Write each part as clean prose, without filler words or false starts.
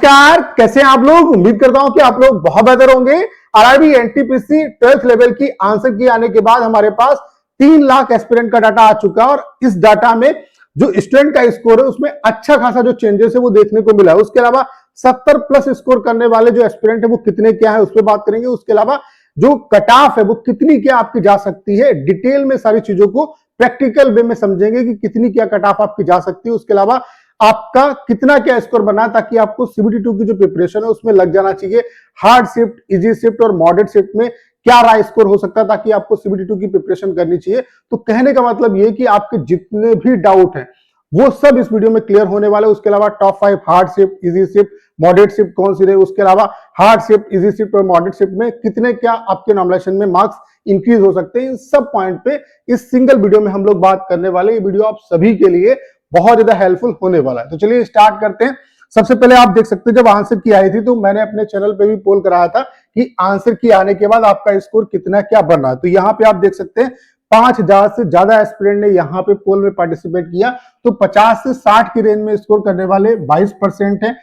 नमस्कार, कैसे हैं आप लोग। उम्मीद करता हूं कि आप लोग बहुत बेहतर होंगे। आरआरबी एनटीपीसी 12th लेवल की आंसर की आने के बाद हमारे पास 3 लाख एस्पिरेंट का डाटा आ चुका है और इस डाटा में जो स्टूडेंट का स्कोर है उसमें अच्छा खासा जो चेंजेस है वो देखने को मिला है। उसके अलावा 70 प्लस स्कोर करने वाले जो एस्पिरेंट है वो कितने क्या है उस पर बात करेंगे। उसके अलावा जो कट ऑफ है वो कितनी क्या आपकी जा सकती है, डिटेल में सारी चीजों को प्रैक्टिकल वे में समझेंगे कि कितनी क्या कट ऑफ आपकी जा सकती है। उसके अलावा आपका कितना क्या स्कोर बना ताकि आपको सीबीटी 2 की जो प्रिपरेशन है उसमें लग जाना चाहिए। हार्ड शिफ्ट, इजी शिफ्ट और मॉडरेट शिफ्ट में क्या रहा स्कोर हो सकता है ताकि आपको सीबीटी 2 की प्रिपरेशन करनी चाहिए। तो कहने का मतलब ये कि आपके जितने भी डाउट हैं वो सब इस वीडियो में क्लियर होने वाले। उसके अलावा top 5 hard shift, easy shift, moderate shift कौन सी रहे, उसके अलावा हार्ड शिफ्ट, इजी शिफ्ट और मॉडरेट शिफ्ट में कितने क्या आपके नॉमिनेशन में मार्क्स इंक्रीज हो सकते हैं, इन सब पॉइंट पे इस सिंगल वीडियो में हम लोग बात करने वाले। ये वीडियो आप सभी के लिए बहुत ज्यादा हेल्पफुल होने वाला है। तो चलिए स्टार्ट करते हैं। सबसे पहले आप देख सकते हैं जब आंसर की आई थी तो मैंने अपने चैनल पे भी पोल कराया था कि आंसर की आने के बाद आपका स्कोर कितना क्या बन रहा है। तो यहाँ पे आप देख सकते हैं 5000 से ज्यादा एस्पिरेंट ने यहाँ पे पोल में पार्टिसिपेट किया। तो 50 से 60 की रेंज में स्कोर करने वाले 22% है,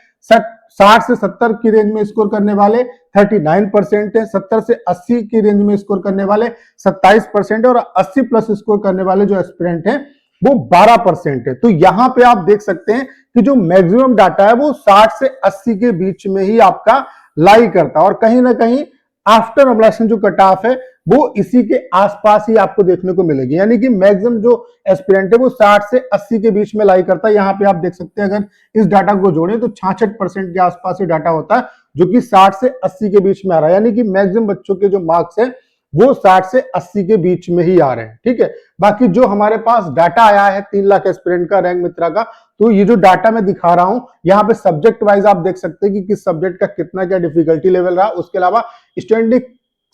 60 से 70 की रेंज में स्कोर करने वाले 39% है, 70 से 80 की रेंज में स्कोर करने वाले 27% है और 80 प्लस स्कोर करने वाले जो एस्पिरेंट है वो 12% है। तो यहां पे आप देख सकते हैं कि जो मैक्सिमम डाटा है वो 60 से 80 के बीच में ही आपका लाई करता है और कहीं ना कहीं आफ्टर अब्लेशन जो कट ऑफ है वो इसी के आसपास ही आपको देखने को मिलेगी। यानी कि मैक्सिमम जो एस्पिरेंट है वो 60 से 80 के बीच में लाई करता है। यहाँ पे आप देख सकते हैं अगर इस डाटा को जोड़ें तो 66% के आसपास ही डाटा होता है जो कि 60 से 80 के बीच में आ रहा है। यानी कि मैक्सिमम बच्चों के जो मार्क्स है वो 60 से 80 के बीच में ही आ रहे हैं। ठीक है, बाकी जो हमारे पास डाटा आया है 3 लाख एस्पिरेंट का रैंक मित्रा का, तो ये जो डाटा मैं दिखा रहा हूं यहाँ पे सब्जेक्ट वाइज आप देख सकते हैं कि किस सब्जेक्ट का कितना क्या डिफिकल्टी लेवल रहा। उसके अलावा स्टैंडर्ड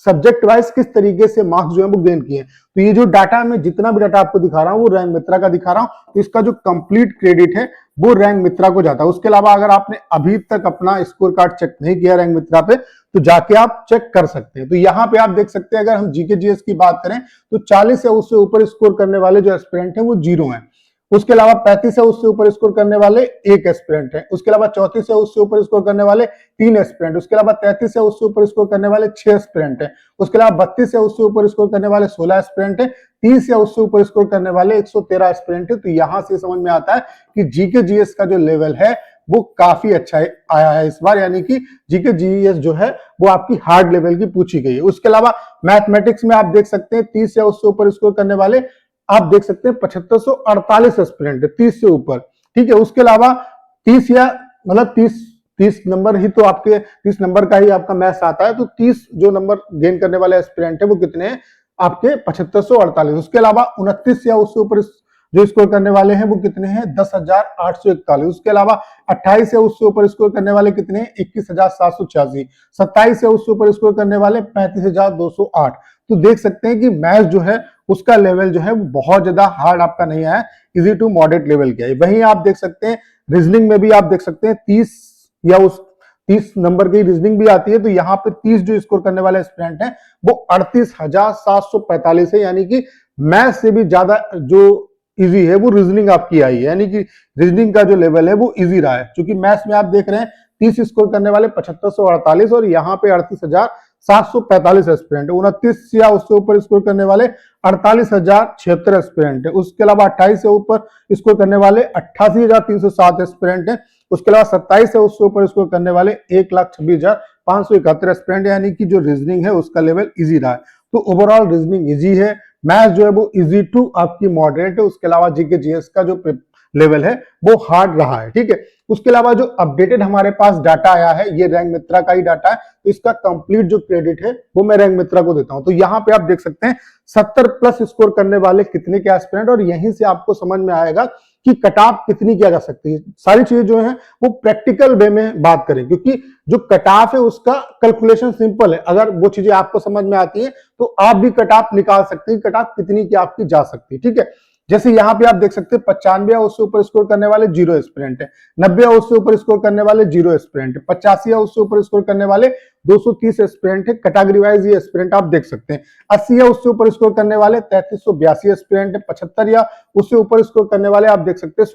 सब्जेक्ट वाइज किस तरीके से मार्क्स जो है वो गेन किए। तो ये जो डाटा मैं जितना भी डाटा आपको दिखा रहा हूँ वो रैंक मित्रा का दिखा रहा हूँ। तो इसका जो कंप्लीट क्रेडिट है वो रैंक मित्रा को जाता है। उसके अलावा अगर आपने अभी तक अपना स्कोर कार्ड चेक नहीं किया रैंक मित्रा पे तो जाके आप चेक कर सकते हैं। तो यहाँ पे आप देख सकते हैं अगर हम जीके जीएस की बात करें तो 40 या उससे ऊपर स्कोर करने वाले जो एस्पिरेंट हैं वो 0 हैं। उसके अलावा 35 या उससे ऊपर स्कोर करने वाले 1 एस्पिरेंट है। उसके अलावा 34 या उससे ऊपर स्कोर करने वाले 3 एस्पिरेंट। उसके अलावा 33 या उससे ऊपर स्कोर करने वाले 6 एस्पिरेंट है। उसके अलावा 32 या उससे ऊपर स्कोर करने वाले 16 एस्पिरेंट है। 30 या उससे ऊपर स्कोर करने वाले 113 एस्पिरेंट है। तो यहां से समझ में आता है कि जीके जीएस का जो लेवल है वो काफी अच्छा आया है इस बार। यानी कि जीके जीएस जो है वो आपकी हार्ड लेवल की पूछी गई है। उसके अलावा मैथमेटिक्स में आप देख सकते हैं 30 या उससे ऊपर स्कोर करने वाले आप देख सकते हैं 7548 एस्पिरेंट है 30 से ऊपर। ठीक है, उसके अलावा 30 या मतलब 30 नंबर ही तो आपके 30 नंबर का ही आपका मैथ्स आता है। तो 30 जो नंबर गेन करने वाले एस्पिरेंट है वो कितने हैं आपके 7548। उसके अलावा 29 या उससे ऊपर जो स्कोर करने वाले हैं वो कितने हैं 10,841। उसके अलावा 28 या उससे ऊपर स्कोर करने वाले कितने हैं 21,786। 27 या उससे ऊपर स्कोर करने वाले 35,208। तो देख सकते हैं कि मैथ्स जो है उसका लेवल जो है वो बहुत ज्यादा हार्ड आपका नहीं आया, इजी टू मॉडरेट लेवल का है। वहीं आप देख सकते हैं रीजनिंग में भी आप देख सकते हैं 30 या उस 30 नंबर की रीजनिंग भी आती है। तो यहाँ पे 30 जो स्कोर करने वाले एस्पिरेंट हैं वो 38,745 है। यानी कि मैथ से भी ज्यादा जो इजी है वो रीजनिंग आपकी आई है। यानी कि रीजनिंग का जो लेवल है वो इजी रहा है। क्योंकि मैथ्स में आप देख रहे हैं 30 स्कोर करने वाले 7548 और यहाँ पे 38,745 एस्पिरेंट है। 29 या उससे ऊपर स्कोर करने वाले 48,076 एस्पिरेंट है। उसके अलावा 28 से ऊपर स्कोर करने वाले 88,307 एस्पिरेंट है। उसके अलावा 27 से उससे ऊपर स्कोर करने वाले 1,26,571 एस्पिरेंट। यानी कि जो रीजनिंग है उसका लेवल इजी रहा है। तो ओवरऑल रीजनिंग इजी है, मैथ्स जो है वो इजी टू आपकी मॉडरेट है। उसके अलावा जीके जीएस का जो लेवल है वो हार्ड रहा है। ठीक है, उसके अलावा जो अपडेटेड हमारे पास डाटा आया है ये रैंक मित्रा का ही डाटा है। तो इसका कंप्लीट जो क्रेडिट है वो मैं रैंक मित्रा को देता हूं। तो यहाँ पे आप देख सकते हैं 70 प्लस स्कोर करने वाले कितने के एस्पिरेंट और यहीं से आपको समझ में आएगा कि कट ऑफ कितनी क्या जा सकती है। सारी चीजें जो है वो प्रैक्टिकल वे में बात करें क्योंकि जो कट ऑफ है उसका कैलकुलेशन सिंपल है। अगर वो चीजें आपको समझ में आती है तो आप भी कट ऑफ निकाल सकते हैं, कट ऑफ कितनी क्या आपकी जा सकती है। ठीक है, जैसे यहाँ पे आप देख सकते हैं 95 या उससे ऊपर स्कोर करने वाले 0 एस्पिरेंट है, 90 या उससे ऊपर स्कोर करने वाले 0 एस्पिरेंट है, 85 या उससे ऊपर स्कोर करने वाले 230 एस्पिरेंट है। कैटेगरी वाइज ये एस्पिरेंट आप देख सकते हैं। 80 या उससे ऊपर स्कोर करने वाले 3382 एस्पिरेंट है। 75 या उससे ऊपर स्कोर करने वाले आप देख सकते हैं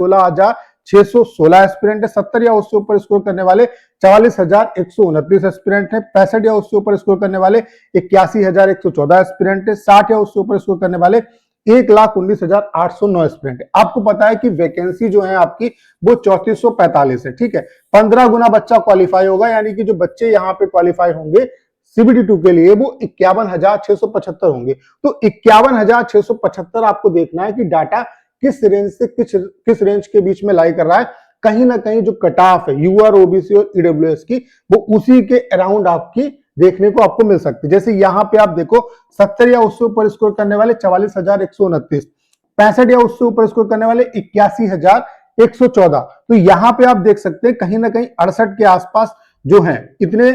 616 एस्पिरेंट है। 70 या उससे ऊपर स्कोर करने वाले 44,129 एस्पिरेंट है। 65 या उससे ऊपर स्कोर करने वाले 81,114 एस्पिरेंट है। 60 या उससे ऊपर स्कोर करने वाले 1,19,809 एस्पिरेंट है। आपको पता है कि वैकेंसी जो है आपकी वो 3445 है, ठीक है। 15 गुना बच्चा क्वालिफाई होगा, यानी कि जो बच्चे यहाँ पे क्वालिफाई होंगे सीबीटी 2 के लिए वो 51,675 होंगे। तो 51,675 आपको देखना है कि डाटा किस रेंज से किस रेंज के बीच में लाई कर रहा है। कहीं ना कहीं जो कट ऑफ है यूआर, ओबीसी और ईडब्ल्यूएस की, वो उसी के अराउंड आपकी देखने को आपको मिल सकती है। जैसे यहाँ पे आप देखो 70 या उससे ऊपर स्कोर करने वाले 44,129, 65 या उससे ऊपर स्कोर करने वाले 81,114। तो यहाँ पे आप देख सकते हैं कहीं ना कहीं 68 के आसपास जो है इतने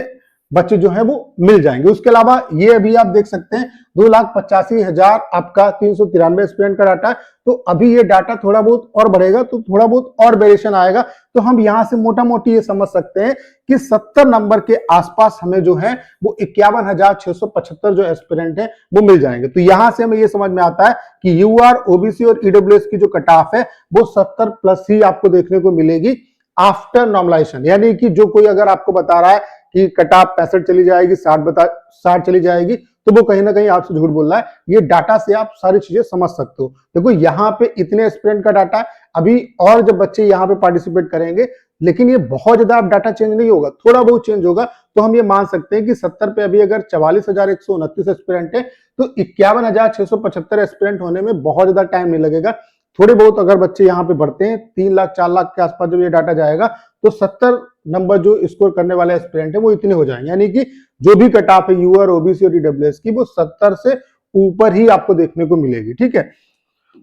बच्चे जो है वो मिल जाएंगे। उसके अलावा ये अभी आप देख सकते हैं 2,85,000 आपका 393 एस्पिरेंट का डाटा है। तो अभी ये डाटा थोड़ा बहुत और बढ़ेगा, तो थोड़ा बहुत और वेरिएशन आएगा। तो हम यहां से मोटा मोटी ये समझ सकते हैं कि 70 नंबर के आसपास हमें जो है वो 51,675 जो एस्पिरेंट है वो मिल जाएंगे। तो यहां से हमें ये समझ में आता है कि यूआर, ओबीसी और ईडब्ल्यूएस की जो कट ऑफ है वो 70 प्लस ही आपको देखने को मिलेगी आफ्टर नॉर्मलाइजेशन। यानी कि जो कोई अगर आपको बता रहा है कि कट ऑफ 65 चली जाएगी, 60 चली जाएगी, तो वो कहीं ना कहीं आपसे झूठ बोल रहा है। ये डाटा से आप सारी चीजें समझ सकते हो। देखो यहाँ पे इतने एस्पिरेंट का डाटा है, अभी और जब बच्चे यहाँ पे पार्टिसिपेट करेंगे, लेकिन ये बहुत ज्यादा अब डाटा चेंज नहीं होगा, थोड़ा बहुत चेंज होगा। तो हम ये मान सकते हैं कि 70 पे अभी अगर 44,129 एस्पिरेंट है, तो 51,675 एस्पिरेंट होने में बहुत ज्यादा टाइम नहीं लगेगा। थोड़े बहुत अगर बच्चे यहाँ पे बढ़ते हैं 3 लाख 4 लाख के आसपास जब ये डाटा जाएगा, तो 70 नंबर जो स्कोर करने वाले एस्पिरेंट है वो इतने हो जाएंगे। यानी कि जो भी कट ऑफ है यूआर, ओबीसी और ईडब्ल्यूएस की, वो 70 से ऊपर ही आपको देखने को मिलेगी, ठीक है।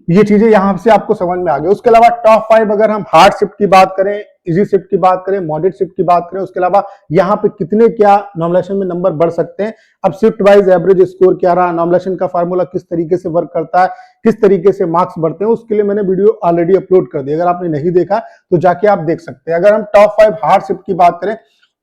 ये चीजें यहां से आपको समझ में आ गई। उसके अलावा टॉप 5 अगर हम हार्ड शिफ्ट की बात करें, इजी शिफ्ट की बात करें, मॉडरेट शिफ्ट की बात करें, उसके अलावा यहाँ पे कितने क्या नॉर्मलाइजेशन में नंबर बढ़ सकते हैं, अब शिफ्ट वाइज एवरेज स्कोर क्या रहा, नॉर्मलाइजेशन का फार्मूला किस तरीके से वर्क करता है, किस तरीके से मार्क्स बढ़ते हैं, उसके लिए मैंने वीडियो ऑलरेडी अपलोड कर दी। अगर आपने नहीं देखा तो जाके आप देख सकते हैं। अगर हम टॉप 5 हार्ड शिफ्ट की बात करें,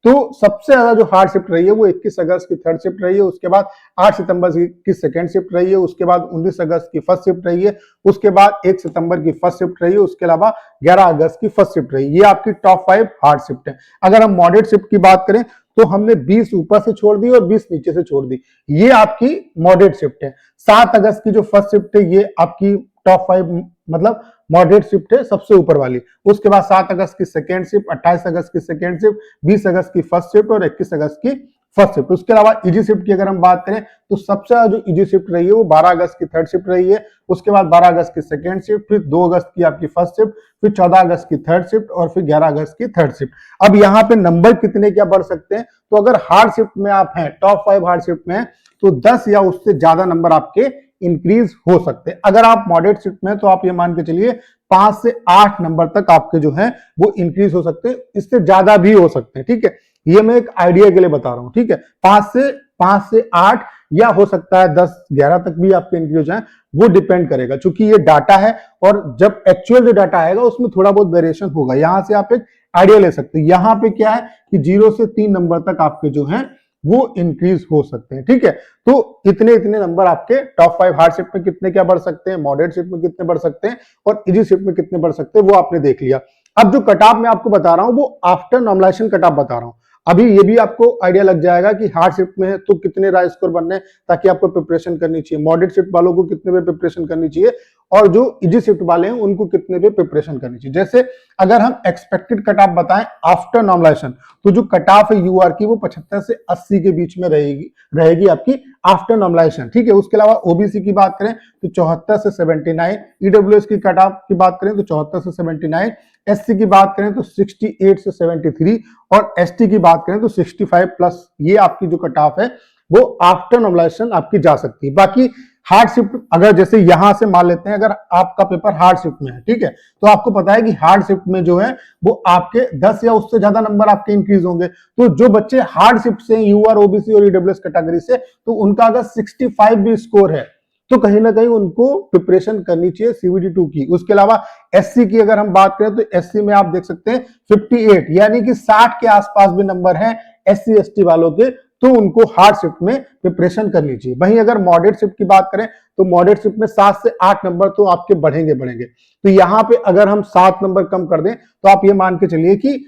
तो सबसे ज्यादा जो हार्ड शिफ्ट रही है वो 21 अगस्त की थर्ड शिफ्ट रही है। उसके बाद 8 सितंबर की सेकंड शिफ्ट रही है। उसके बाद 19 अगस्त की फर्स्ट शिफ्ट रही है। उसके बाद 1 सितंबर की फर्स्ट शिफ्ट रही है। उसके अलावा 11 अगस्त की फर्स्ट शिफ्ट रही है। ये आपकी टॉप 5 हार्ड शिफ्ट है। अगर हम मॉडरेट शिफ्ट की बात करें, तो हमने 20 ऊपर से छोड़ दी और 20 नीचे से छोड़ दी। ये आपकी मॉडरेट शिफ्ट है। 7 अगस्त की जो फर्स्ट शिफ्ट है ये आपकी टॉप 5 मतलब मॉडरेट शिफ्ट है, सबसे ऊपर वाली। उसके बाद 7 अगस्त की सेकेंड शिफ्ट, 28 अगस्त की सेकेंड शिफ्ट, 20 अगस्त की फर्स्ट शिफ्ट और 21 अगस्त की फर्स्ट शिफ्ट। उसके अलावा इजी शिफ्ट की अगर हम बात करें, तो सबसे ज्यादा जो इजी शिफ्ट रही है वो 12 अगस्त की थर्ड शिफ्ट रही है। उसके बाद 12 अगस्त की सेकेंड शिफ्ट, फिर 2 अगस्त की आपकी फर्स्ट शिफ्ट, फिर 14 अगस्त की थर्ड शिफ्ट और फिर 11 अगस्त की थर्ड शिफ्ट। अब यहाँ पे नंबर कितने क्या बढ़ सकते हैं, तो अगर हार्ड शिफ्ट में आप हैं, टॉप 5 हार्ड शिफ्ट में हैं, तो 10 या उससे ज्यादा नंबर आपके इंक्रीज हो सकते हैं। अगर आप मॉडरेट शिफ्ट में, तो आप ये मान के चलिए 5 से 8 नंबर तक आपके जो है वो इंक्रीज हो सकते हैं, इससे ज्यादा भी हो सकते हैं, ठीक है। ये मैं एक आइडिया के लिए बता रहा हूं, ठीक है। 5 से 8 या हो सकता है 10 11 तक भी आपके इंक्रीज हो जाए, वो डिपेंड करेगा, क्योंकि ये डाटा है और जब एक्चुअल जो डाटा आएगा उसमें थोड़ा बहुत वेरिएशन होगा। यहां से आप एक आइडिया ले सकते हैं। यहां पे क्या है कि 0 से 3 नंबर तक आपके जो है वो इंक्रीज हो सकते हैं, ठीक है। तो इतने नंबर आपके टॉप 5 हार्ड शिफ्ट में कितने क्या बढ़ सकते हैं, मॉडरेट शिफ्ट में कितने बढ़ सकते हैं और इजी शिफ्ट में कितने बढ़ सकते हैं, वो आपने देख लिया। अब जो कट ऑफ मैं आपको बता रहा हूं वो आफ्टर नॉर्मलाइजेशन कट ऑफ बता रहा हूं। अभी ये भी आपको आइडिया लग जाएगा कि हार्ड शिफ्ट में है तो कितने राय स्कोर बनने, ताकि आपको प्रिपरेशन करनी चाहिए, मॉडरेट शिफ्ट वालों को कितने पे प्रिपरेशन करनी चाहिए और जो इजी शिफ्ट वाले हैं उनको कितने पे प्रिपरेशन करनी चाहिए। जैसे अगर हम एक्सपेक्टेड कट ऑफ बताएं आफ्टर नॉर्मलाइजेशन, तो जो कट ऑफ है यूआर की वो 75 से 80 के बीच में रहेगी आपकी आफ्टर नॉर्मलाइजेशन, ठीक है। उसके अलावा ओबीसी की बात करें तो 74 से 79, ईडब्ल्यूएस की कट ऑफ की बात करें तो 74 से 79, एससी की बात करें तो 68 से 73 और एसटी की बात करें तो 65 प्लस। ये आपकी जो कट ऑफ है वो आफ्टर नॉर्मलाइजेशन आपकी जा सकती है। बाकी हार्ड शिफ्ट अगर जैसे यहां से मान लेते हैं, अगर आपका पेपर हार्ड शिफ्ट में है, ठीक है, तो आपको पता है कि हार्ड शिफ्ट में जो है वो आपके 10 या उससे ज्यादा नंबर आपके इंक्रीज होंगे। तो जो बच्चे हार्ड शिफ्ट से यूआर, ओबीसी और ईडब्ल्यूएस कैटेगरी से, तो उनका अगर 65 भी स्कोर है तो कहीं ना कहीं उनको प्रिपरेशन करनी चाहिए सीबीटी 2 की। उसके अलावा एससी की अगर हम बात करें तो एससी में आप देख सकते हैं 58, यानी कि 60 के आसपास भी नंबर है एससी एसटी वालों के, तो उनको हार्ड शिफ्ट में प्रिपरेशन करनी चाहिए। वहीं अगर मॉडरेट शिफ्ट की बात करें तो मॉडरेट शिफ्ट में 7 से 8 नंबर तो आपके बढ़ेंगे। तो यहाँ पे अगर हम 7 नंबर कम कर दें तो आप ये मान के चलिए कि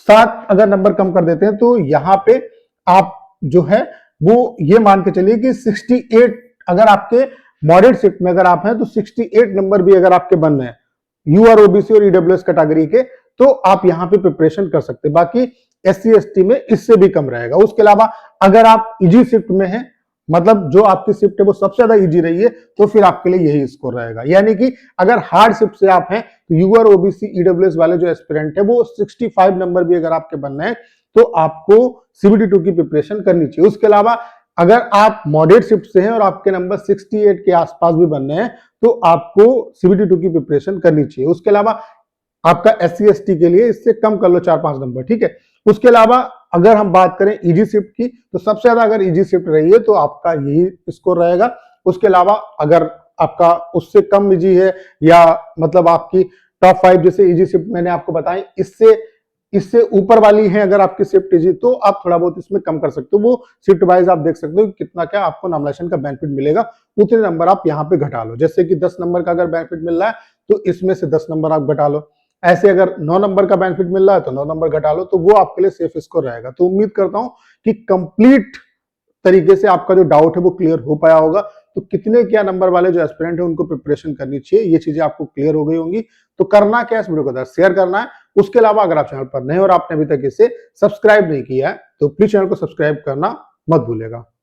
7 अगर नंबर कम कर देते हैं तो यहाँ पे आप जो है वो ये मान के चलिए कि 68 अगर आपके मॉडरेट शिफ्ट में अगर आप हैं तो 68 नंबर भी अगर आपके बन रहे हैं यू आर ओबीसी और ईडब्ल्यूएस कैटेगरी के, तो आप यहाँ पे प्रिपरेशन कर सकते हैं। बाकी एससी एसटी में इससे भी कम रहेगा। उसके अलावा अगर आप इजी शिफ्ट में हैं, मतलब जो आपकी शिफ्ट है वो सबसे ज्यादा इजी रही है, तो फिर आपके लिए यही स्कोर रहेगा। यानी कि अगर हार्ड शिफ्ट से आप हैं तो यूआर ओबीसी ईडब्ल्यूएस वाले जो एस्पिरेंट है वो 65 नंबर भी अगर आपके बनने हैं तो आपको सीबीटी 2 की प्रिपरेशन करनी चाहिए। उसके अलावा अगर आप मॉडरेट शिफ्ट से हैं और आपके नंबर 68 के आसपास भी बनने हैं तो आपको सीबीटी 2 की प्रिपरेशन करनी चाहिए। उसके अलावा आपका एससी एसटी के लिए इससे कम कर लो 4-5 नंबर, ठीक है। उसके अलावा अगर हम बात करें इजी शिफ्ट की तो सबसे ज्यादा अगर इजी शिफ्ट रही है तो आपका यही स्कोर रहेगा। उसके अलावा अगर आपका उससे कम इजी है या मतलब आपकी टॉप 5 जैसे इजी शिफ्ट मैंने आपको बताई इससे ऊपर वाली है अगर आपकी शिफ्ट इजी, तो आप थोड़ा बहुत इसमें कम कर सकते हो। वो शिफ्ट वाइज आप देख सकते हो कि कितना क्या आपको नॉमिनेशन का बेनिफिट मिलेगा, उतने नंबर आप यहाँ पे घटा लो। जैसे कि 10 नंबर का अगर बेनिफिट मिल रहा है तो इसमें से 10 नंबर आप घटा लो। ऐसे अगर 9 नंबर का बेनिफिट मिल रहा है तो 9 नंबर घटा लो, तो वो आपके लिए सेफ स्कोर रहेगा। तो उम्मीद करता हूं कि कंप्लीट तरीके से आपका जो डाउट है वो क्लियर हो पाया होगा। तो कितने क्या नंबर वाले जो एस्पिरेंट है उनको प्रिपरेशन करनी चाहिए, ये चीजें आपको क्लियर हो गई होंगी। तो करना क्या, इस वीडियो को शेयर करना है। उसके अलावा अगर आप चैनल पर नए और आपने अभी तक इसे सब्सक्राइब नहीं किया है तो प्लीज चैनल को सब्सक्राइब करना मत भूलिएगा।